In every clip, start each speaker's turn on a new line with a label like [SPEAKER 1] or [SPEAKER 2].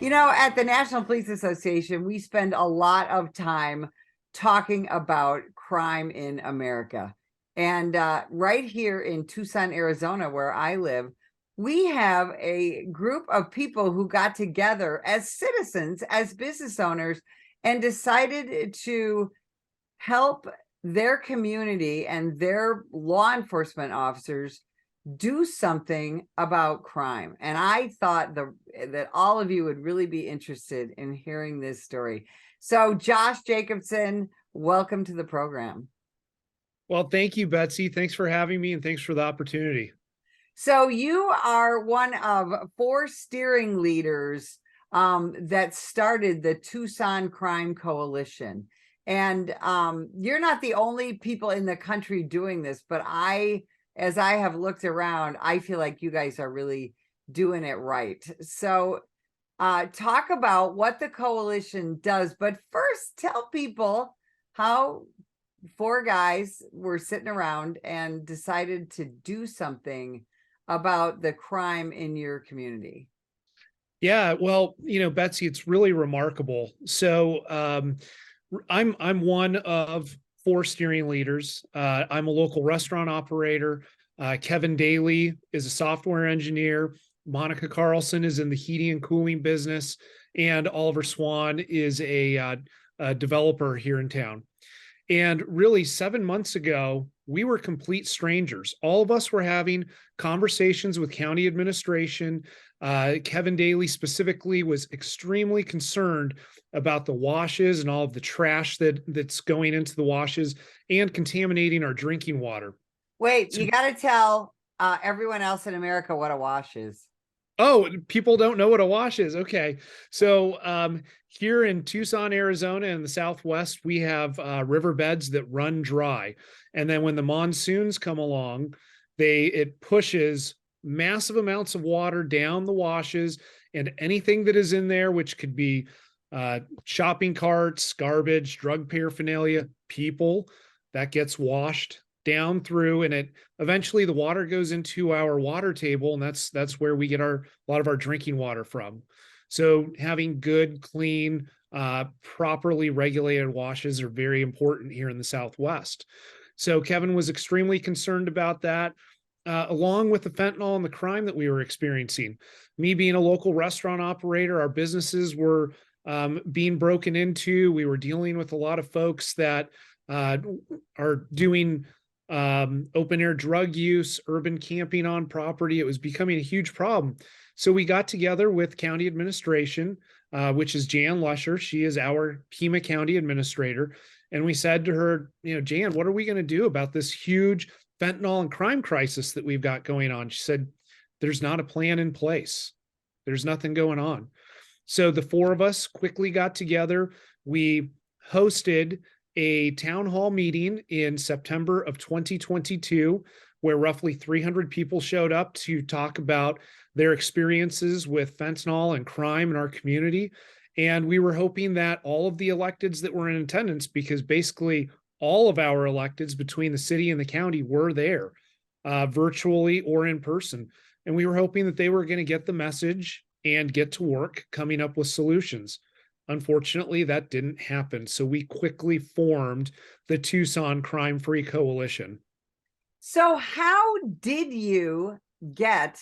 [SPEAKER 1] At the National Police Association, we spend a lot of time talking about crime in America. And right here in Tucson, Arizona, where I live, we have a group of people who got together as citizens, as business owners, and decided to help their community and their law enforcement officers do something about crime. And I thought that all of you would really be interested in hearing this story. So Josh Jacobsen, welcome to the program.
[SPEAKER 2] Well, thank you, Betsy. Thanks for having me and thanks for the opportunity.
[SPEAKER 1] So you are one of 4 steering leaders that started the Tucson Crime Coalition. And you're not the only people in the country doing this, but as I have looked around, I feel like you guys are really doing it right. So talk about what the coalition does, but first tell people how 4 guys were sitting around and decided to do something about the crime in your community.
[SPEAKER 2] Yeah, well, Betsy, it's really remarkable. So I'm one of 4 steering leaders. I'm a local restaurant operator. Kevin Daly is a software engineer. Monica Carlson is in the heating and cooling business, and Oliver Swan is a developer here in town. And really, 7 months ago, we were complete strangers. All of us were having conversations with county administration. Kevin Daly specifically was extremely concerned about the washes and all of the trash that's going into the washes and contaminating our drinking water.
[SPEAKER 1] Wait, you got to tell everyone else in America what a wash is.
[SPEAKER 2] Oh, people don't know what a wash is. Okay. So here in Tucson, Arizona, in the Southwest, we have riverbeds that run dry. And then when the monsoons come along, it pushes massive amounts of water down the washes, and anything that is in there, which could be shopping carts, garbage, drug paraphernalia, people, that gets washed down through, and eventually the water goes into our water table, and that's where we get a lot of our drinking water from. So having good, clean, properly regulated washes are very important here in the Southwest. So Kevin was extremely concerned about that, along with the fentanyl and the crime that we were experiencing. Me being a local restaurant operator, our businesses were being broken into. We were dealing with a lot of folks that are doing open air drug use, urban camping on property. It was becoming a huge problem. So we got together with county administration, which is Jan Lusher. She is our Pima County administrator. And we said to her, Jan, what are we going to do about this huge fentanyl and crime crisis that we've got going on? She said, there's not a plan in place. There's nothing going on. So the 4 of us quickly got together. We hosted a town hall meeting in September of 2022, where roughly 300 people showed up to talk about their experiences with fentanyl and crime in our community. And we were hoping that all of the electeds that were in attendance, because basically all of our electeds between the city and the county were there, virtually or in person. And we were hoping that they were going to get the message and get to work coming up with solutions. Unfortunately, that didn't happen. So we quickly formed the Tucson Crime Free Coalition.
[SPEAKER 1] So how did you get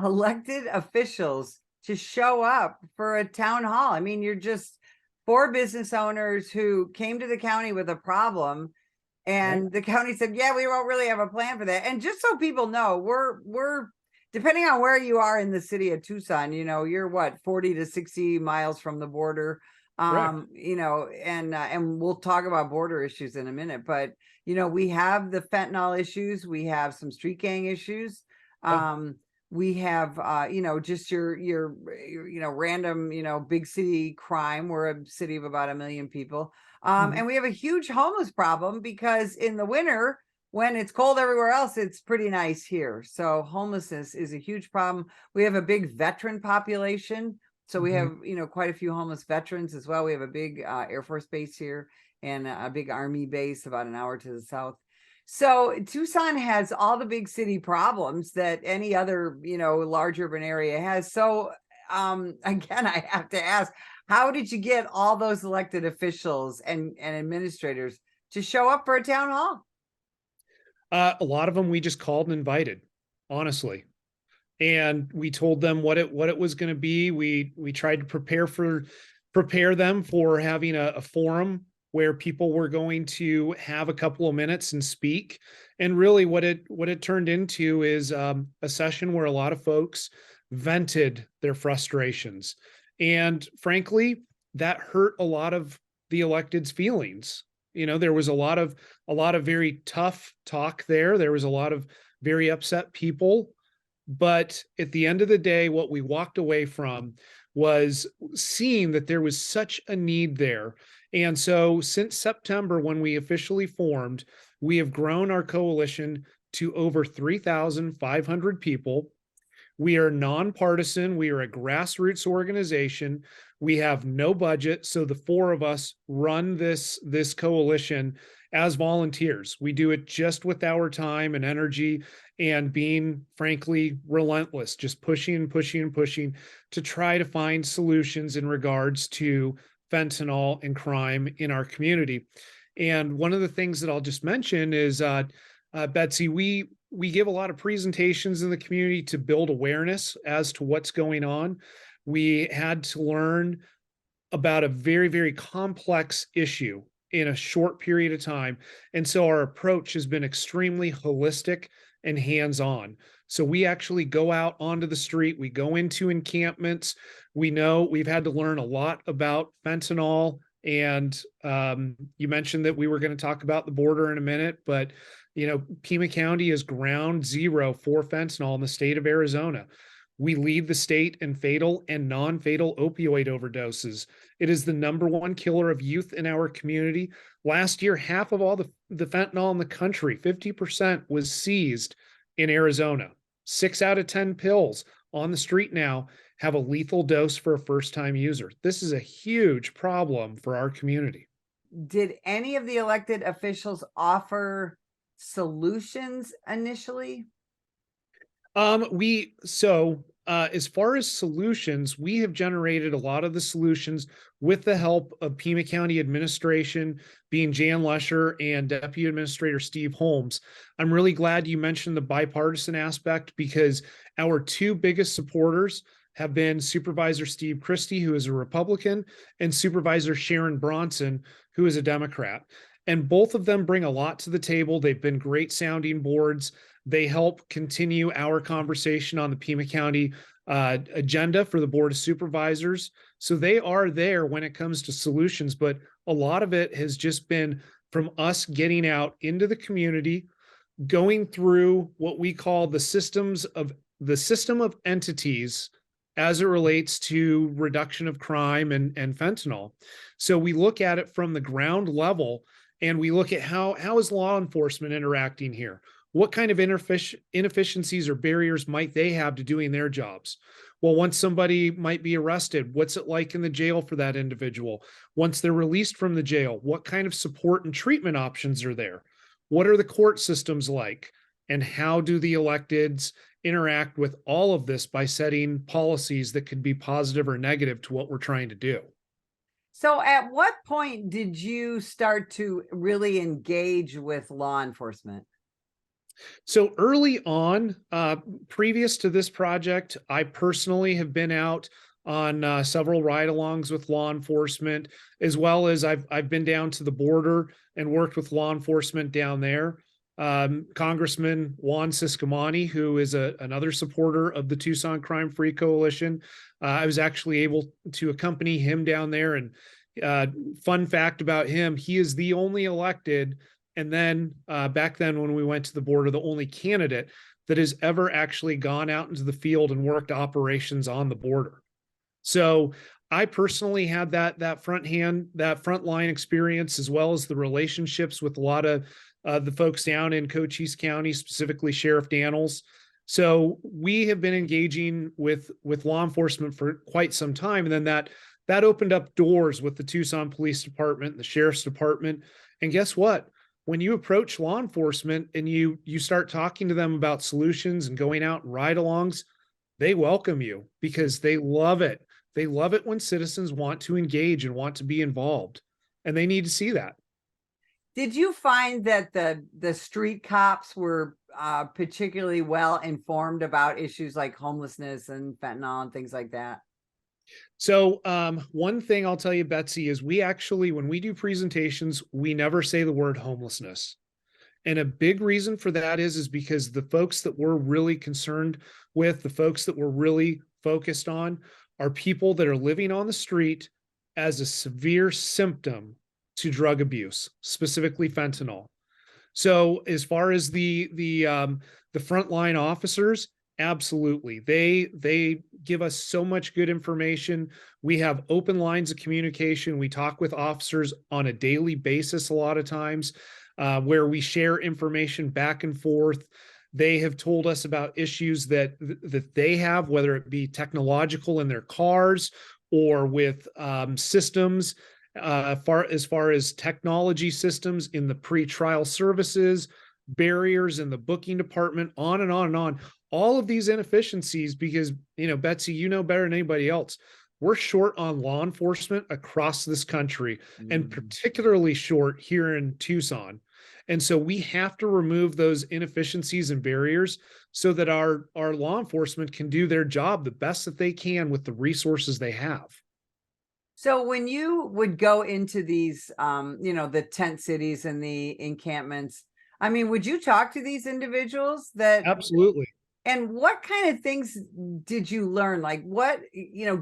[SPEAKER 1] elected officials to show up for a town hall? I mean, you're just 4 business owners who came to the county with a problem, and the county said, yeah, we don't really have a plan for that. And just so people know, we're depending on where you are in the city of Tucson, you're what, 40 to 60 miles from the border. And we'll talk about border issues in a minute, but we have the fentanyl issues, we have some street gang issues. We have just your random big city crime. We're a city of about 1 million people. And we have a huge homeless problem, because in the winter, when it's cold everywhere else, it's pretty nice here. So homelessness is a huge problem. We have a big veteran population. So we have, quite a few homeless veterans as well. We have a big Air Force base here and a big Army base about an hour to the south. So Tucson has all the big city problems that any other, large urban area has. So again, I have to ask, how did you get all those elected officials and administrators to show up for a town hall?
[SPEAKER 2] A lot of them we just called and invited, honestly. And we told them what it was going to be. We tried to prepare them for having a forum where people were going to have a couple of minutes and speak. And really what it turned into is a session where a lot of folks vented their frustrations. And frankly, that hurt a lot of the electeds' feelings. You know, there was a lot of very tough talk there. There was a lot of very upset people. But at the end of the day, what we walked away from was seeing that there was such a need there. And so since September, when we officially formed, we have grown our coalition to over 3,500 people. We are nonpartisan. We are a grassroots organization. We have no budget. So the four of us run this coalition as volunteers. We do it just with our time and energy and being frankly relentless, just pushing and pushing and pushing to try to find solutions in regards to fentanyl and crime in our community. And one of the things that I'll just mention is, Betsy, we give a lot of presentations in the community to build awareness as to what's going on. We had to learn about a very, very complex issue in a short period of time. And so our approach has been extremely holistic and hands-on. So we actually go out onto the street, we go into encampments. We know we've had to learn a lot about fentanyl. And you mentioned that we were going to talk about the border in a minute, but you know, Pima County is ground zero for fentanyl in the state of Arizona. We lead the state in fatal and non-fatal opioid overdoses. It is the #1 killer of youth in our community. Last year, half of all the fentanyl in the country, 50%, was seized in Arizona. 6 out of 10 pills on the street now have a lethal dose for a first-time user. This is a huge problem for our community.
[SPEAKER 1] Did any of the elected officials offer solutions initially?
[SPEAKER 2] As far as solutions, we have generated a lot of the solutions with the help of Pima County administration, being Jan Lesher and Deputy Administrator Steve Holmes. I'm really glad you mentioned the bipartisan aspect, because our two biggest supporters have been Supervisor Steve Christie, who is a Republican, and Supervisor Sharon Bronson, who is a Democrat. And both of them bring a lot to the table. They've been great sounding boards. They help continue our conversation on the Pima County agenda for the Board of Supervisors. So they are there when it comes to solutions, but a lot of it has just been from us getting out into the community, going through what we call the system of entities as it relates to reduction of crime and fentanyl. So we look at it from the ground level, and we look at how is law enforcement interacting here? What kind of inefficiencies or barriers might they have to doing their jobs? Well, once somebody might be arrested, what's it like in the jail for that individual? Once they're released from the jail, what kind of support and treatment options are there? What are the court systems like? And how do the electeds interact with all of this by setting policies that could be positive or negative to what we're trying to do?
[SPEAKER 1] So at what point did you start to really engage with law enforcement?
[SPEAKER 2] So early on, previous to this project, I personally have been out on several ride-alongs with law enforcement, as well as I've been down to the border and worked with law enforcement down there. Congressman Juan Ciscomani, who is another supporter of the Tucson Crime Free Coalition, I was actually able to accompany him down there. And fun fact about him, he is the only elected, and then back then when we went to the border, the only candidate that has ever actually gone out into the field and worked operations on the border. So I personally had that frontline experience, as well as the relationships with a lot of the folks down in Cochise County, specifically Sheriff Daniels. So we have been engaging with law enforcement for quite some time. And then that opened up doors with the Tucson Police Department, the Sheriff's Department. And guess what? When you approach law enforcement and you start talking to them about solutions and going out and ride-alongs, they welcome you because they love it. They love it when citizens want to engage and want to be involved, and they need to see that.
[SPEAKER 1] Did you find that the street cops were particularly well informed about issues like homelessness and fentanyl and things like that?
[SPEAKER 2] So one thing I'll tell you, Betsy, is we actually, when we do presentations, we never say the word homelessness. And a big reason for that is because the folks that we're really concerned with, the folks that we're really focused on, are people that are living on the street as a severe symptom to drug abuse, specifically fentanyl. So as far as the frontline officers, absolutely, they give us so much good information. We have open lines of communication. We talk with officers on a daily basis a lot of times, where we share information back and forth. They have told us about issues that they have, whether it be technological in their cars or with systems, as far as technology systems in the pre-trial services, barriers in the booking department, on and on and on. All of these inefficiencies, because, Betsy, you know better than anybody else, we're short on law enforcement across this country, and particularly short here in Tucson. And so we have to remove those inefficiencies and barriers so that our law enforcement can do their job the best that they can with the resources they have.
[SPEAKER 1] So when you would go into these, the tent cities and the encampments, I mean, would you talk to these individuals
[SPEAKER 2] Absolutely.
[SPEAKER 1] and what kind of things did you learn? Like what,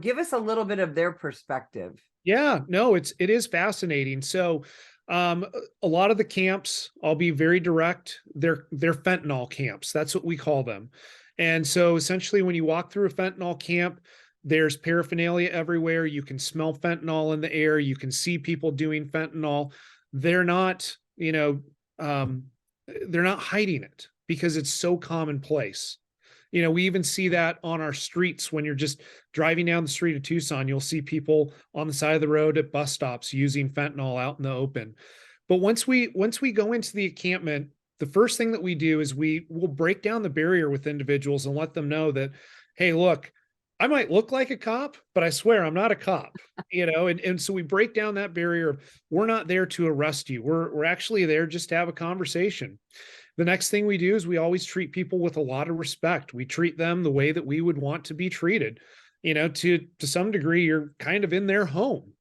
[SPEAKER 1] give us a little bit of their perspective.
[SPEAKER 2] Yeah, no, it is fascinating. So, a lot of the camps, I'll be very direct, they're fentanyl camps. That's what we call them. And so essentially when you walk through a fentanyl camp, there's paraphernalia everywhere. You can smell fentanyl in the air. You can see people doing fentanyl. They're not, they're not hiding it because it's so commonplace. We even see that on our streets when you're just driving down the street of Tucson. You'll see people on the side of the road at bus stops using fentanyl out in the open. But once we go into the encampment, the first thing that we do is we will break down the barrier with individuals and let them know that, hey, look, I might look like a cop, but I swear I'm not a cop, and so we break down that barrier. We're not there to arrest you. We're actually there just to have a conversation. The next thing we do is we always treat people with a lot of respect. We treat them the way that we would want to be treated. To some degree, you're kind of in their home,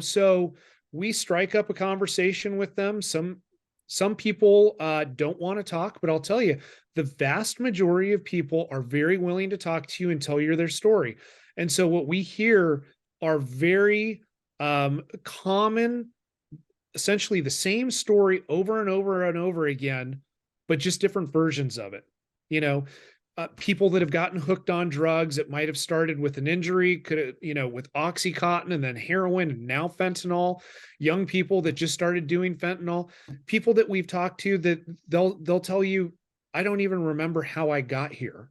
[SPEAKER 2] so we strike up a conversation with them. Some people don't want to talk, but I'll tell you, the vast majority of people are very willing to talk to you and tell you their story. And so what we hear are very common, essentially the same story over and over and over again, but just different versions of it. People that have gotten hooked on drugs, it might have started with an injury, with Oxycontin and then heroin and now fentanyl. Young people that just started doing fentanyl. People that we've talked to that they'll tell you, I don't even remember how I got here.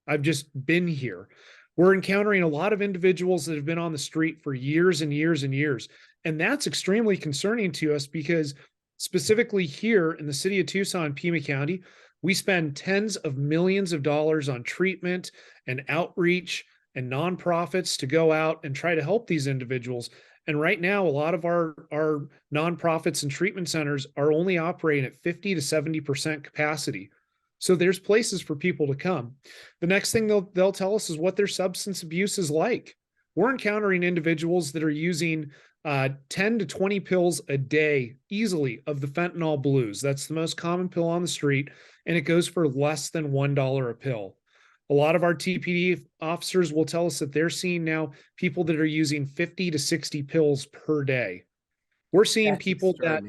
[SPEAKER 2] I've just been here. We're encountering a lot of individuals that have been on the street for years and years and years. And that's extremely concerning to us because specifically here in the city of Tucson, Pima County, we spend tens of millions of dollars on treatment and outreach and nonprofits to go out and try to help these individuals. And right now, a lot of our nonprofits and treatment centers are only operating at 50 to 70% capacity. So there's places for people to come. The next thing they'll tell us is what their substance abuse is like. We're encountering individuals that are using 10 to 20 pills a day easily of the fentanyl blues. That's the most common pill on the street, and it goes for less than $1 a pill. A lot of our TPD officers will tell us that they're seeing now people that are using 50 to 60 pills per day. We're seeing
[SPEAKER 1] That's
[SPEAKER 2] people that,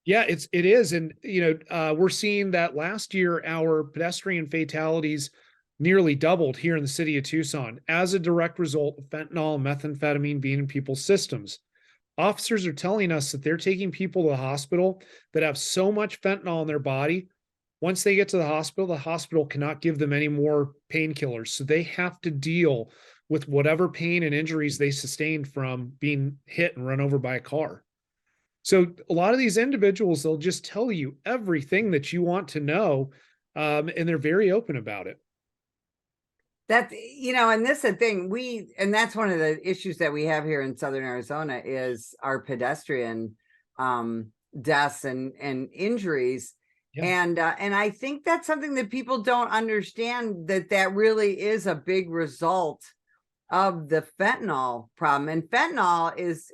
[SPEAKER 2] yeah, it is. And, we're seeing that last year, our pedestrian fatalities nearly doubled here in the city of Tucson as a direct result of fentanyl and methamphetamine being in people's systems. Officers are telling us that they're taking people to the hospital that have so much fentanyl in their body. Once they get to the hospital cannot give them any more painkillers. So they have to deal with whatever pain and injuries they sustained from being hit and run over by a car. So a lot of these individuals, they'll just tell you everything that you want to know, and they're very open about it.
[SPEAKER 1] That's, and this is the thing, and that's one of the issues that we have here in Southern Arizona is our pedestrian deaths and injuries.
[SPEAKER 2] Yeah.
[SPEAKER 1] And I think that's something that people don't understand, that really is a big result of the fentanyl problem. And fentanyl is,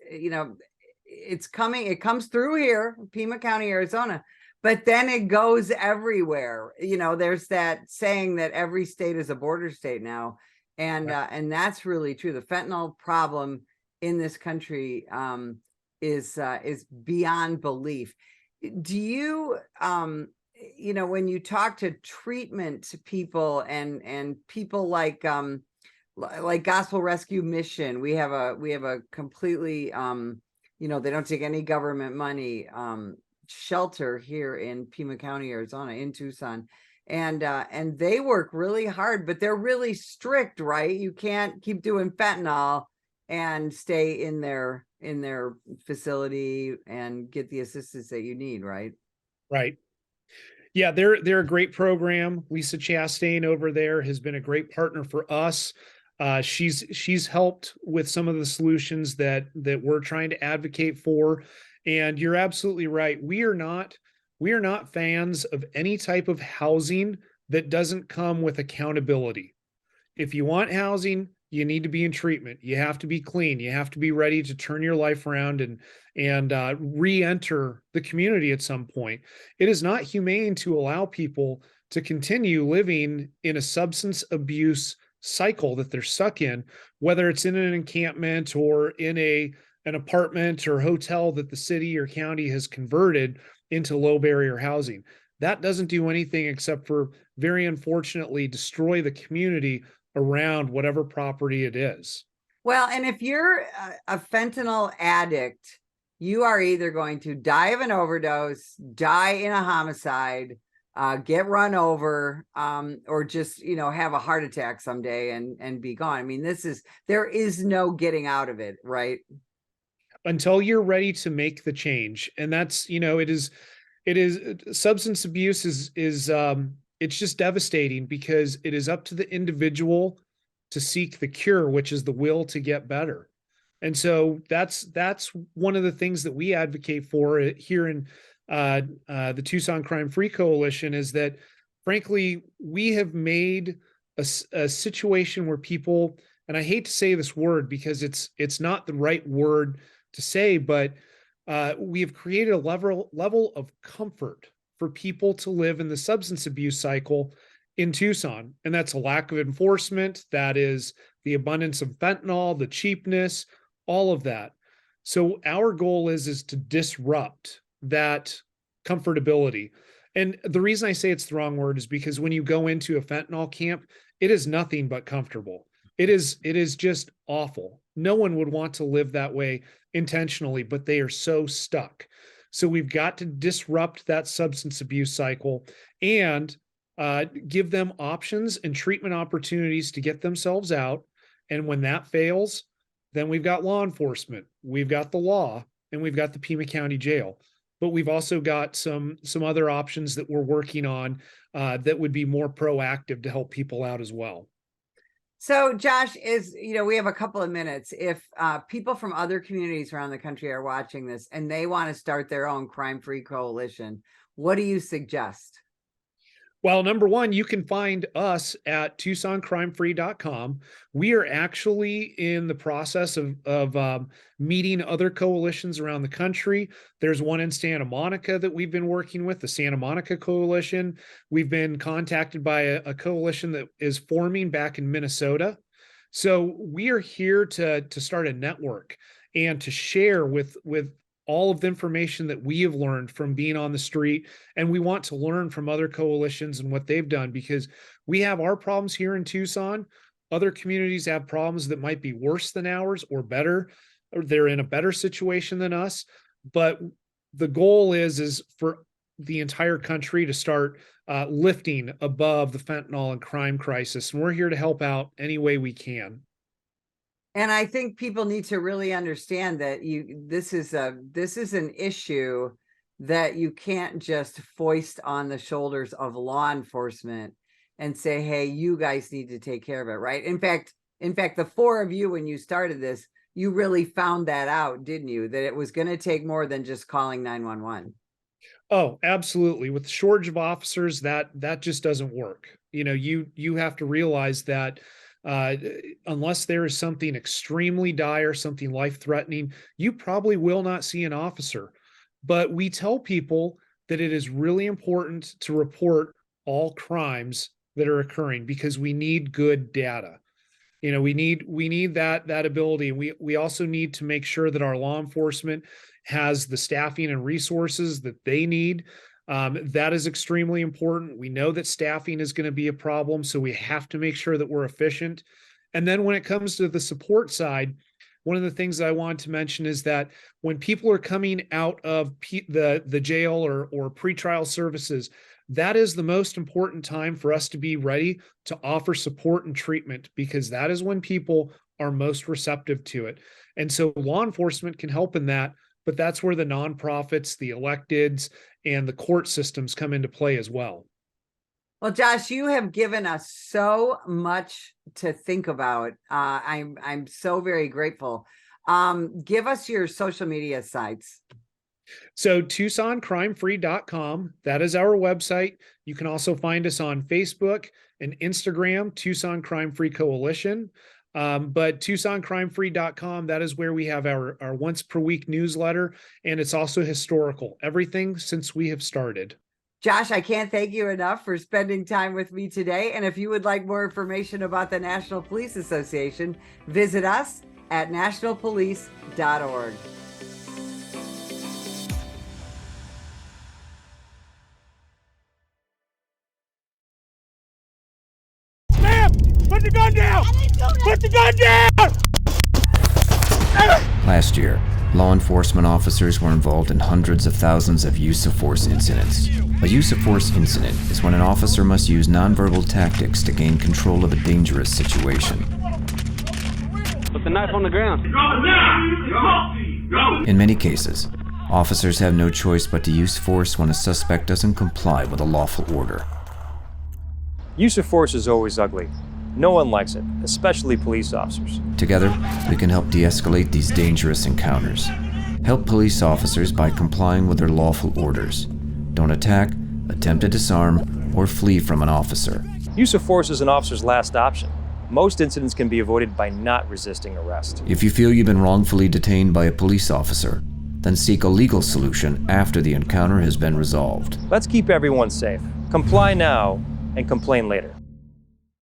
[SPEAKER 1] it comes through here, Pima County, Arizona, but then it goes everywhere. There's that saying that every state is a border state now. And and that's really true. The fentanyl problem in this country is beyond belief. Do you when you talk to treatment people and people like Gospel Rescue Mission, we have a completely they don't take any government money shelter here in Pima County, Arizona, in Tucson, and they work really hard, but they're really strict, right? You can't keep doing fentanyl and stay in their facility and get the assistance that you need, right?
[SPEAKER 2] Right. Yeah, they're a great program. Lisa Chastain over there has been a great partner for us. She's helped with some of the solutions that we're trying to advocate for. And you're absolutely right. We are not fans of any type of housing that doesn't come with accountability. If you want housing, you need to be in treatment. You have to be clean. You have to be ready to turn your life around and re-enter the community at some point. It is not humane to allow people to continue living in a substance abuse cycle that they're stuck in, whether it's in an encampment or in an apartment or hotel that the city or county has converted into low barrier housing. That doesn't do anything except for, very unfortunately, destroy the community around whatever property it is.
[SPEAKER 1] Well, and if you're a fentanyl addict, you are either going to die of an overdose, die in a homicide, get run over, or just, have a heart attack someday and be gone. I mean, there is no getting out of it, right?
[SPEAKER 2] Until you're ready to make the change. And that's, it is substance abuse is it's just devastating because it is up to the individual to seek the cure, which is the will to get better. And so that's one of the things that we advocate for here in the Tucson Crime Free Coalition, is that, frankly, we have made a situation where people, and I hate to say this word because it's not the right word to say, but we have created a level of comfort for people to live in the substance abuse cycle in Tucson. And that's a lack of enforcement. That is the abundance of fentanyl, the cheapness, all of that. So our goal is to disrupt that comfortability. And the reason I say it's the wrong word is because when you go into a fentanyl camp, it is nothing but comfortable. It is just awful. No one would want to live that way intentionally, but they are so stuck. So we've got to disrupt that substance abuse cycle and give them options and treatment opportunities to get themselves out. And when that fails, then we've got law enforcement, we've got the law, and we've got the Pima County Jail. But we've also got some other options that we're working on that would be more proactive to help people out as well.
[SPEAKER 1] So Josh, we have a couple of minutes. If people from other communities around the country are watching this and they want to start their own crime-free coalition, what do you suggest?
[SPEAKER 2] Well, number one, you can find us at TucsonCrimeFree.com. We are actually in the process of meeting other coalitions around the country. There's one in Santa Monica that we've been working with, the Santa Monica Coalition. We've been contacted by a coalition that is forming back in Minnesota. So we are here to start a network and to share with all of the information that we have learned from being on the street. And we want to learn from other coalitions and what they've done, because we have our problems here in Tucson. Other communities have problems that might be worse than ours or better, or they're in a better situation than us. But the goal is for the entire country to start lifting above the fentanyl and crime crisis. And we're here to help out any way we can.
[SPEAKER 1] And I think people need to really understand that this is an issue that you can't just foist on the shoulders of law enforcement. and say, hey, you guys need to take care of it, right? In fact, the four of you, when you started this, you really found that out, didn't you? That it was going to take more than just calling 911.
[SPEAKER 2] Oh, absolutely. With the shortage of officers, that just doesn't work. You have to realize that uh, unless there is something extremely dire, something life-threatening, you probably will not see an officer. But we tell people that it is really important to report all crimes that are occurring because we need good data. We need that ability. We also need to make sure that our law enforcement has the staffing and resources that they need. That is extremely important. We know that staffing is going to be a problem, so we have to make sure that we're efficient. And then when it comes to the support side, one of the things that I want to mention is that when people are coming out of the jail or pretrial services, that is the most important time for us to be ready to offer support and treatment, because that is when people are most receptive to it. And so law enforcement can help in that, but that's where the nonprofits, the electeds, and the court systems come into play as well.
[SPEAKER 1] Well, Josh, you have given us so much to think about. I'm so very grateful. Give us your social media sites.
[SPEAKER 2] So TucsonCrimeFree.com, that is our website. You can also find us on Facebook and Instagram, Tucson Crime Free Coalition. But TucsonCrimeFree.com, that is where we have our once per week newsletter, and it's also historical, everything since we have started.
[SPEAKER 1] Josh, I can't thank you enough for spending time with me today. And if you would like more information about the National Police Association, visit us at nationalpolice.org.
[SPEAKER 3] Sam, put the gun down! Put the gun down!
[SPEAKER 4] Last year, law enforcement officers were involved in hundreds of thousands of use of force incidents. A use of force incident is when an officer must use nonverbal tactics to gain control of a dangerous situation.
[SPEAKER 5] Put the knife on the ground.
[SPEAKER 4] In many cases, officers have no choice but to use force when a suspect doesn't comply with a lawful order.
[SPEAKER 6] Use of force is always ugly. No one likes it, especially police officers.
[SPEAKER 4] Together, we can help de-escalate these dangerous encounters. Help police officers by complying with their lawful orders. Don't attack, attempt to disarm, or flee from an officer.
[SPEAKER 6] Use of force is an officer's last option. Most incidents can be avoided by not resisting arrest.
[SPEAKER 4] If you feel you've been wrongfully detained by a police officer, then seek a legal solution after the encounter has been resolved.
[SPEAKER 6] Let's keep everyone safe. Comply now and complain later.